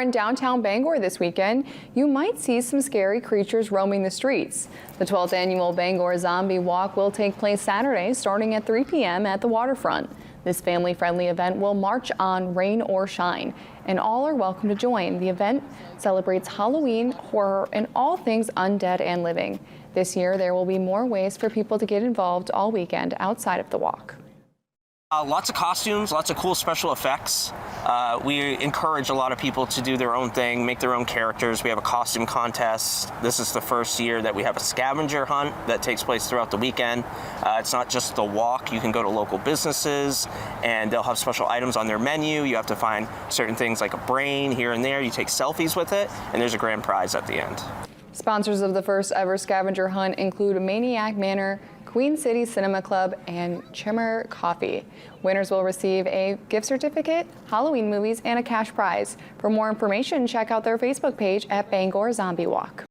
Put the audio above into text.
In downtown Bangor this weekend, you might see some scary creatures roaming the streets. The 12th annual Bangor Zombie Walk will take place Saturday starting at 3 p.m. at the waterfront. This family-friendly event will march on rain or shine, and all are welcome to join. The event celebrates Halloween, horror, and all things undead and living. This year, there will be more ways for people to get involved all weekend outside of the walk. Lots of costumes, lots of cool special effects. We encourage a lot of people to do their own thing, make their own characters. We have a costume contest. This is the first year that we have a scavenger hunt that takes place throughout the weekend. It's not just the walk. You can go to local businesses and they'll have special items on their menu. You have to find certain things like a brain here and there. You take selfies with it, and there's a grand prize at the end. Sponsors of the first ever scavenger hunt include Maniac Manor, Queen City Cinema Club, and Chimmer Coffee. Winners will receive a gift certificate, Halloween movies, and a cash prize. For more information, check out their Facebook page at Bangor Zombie Walk.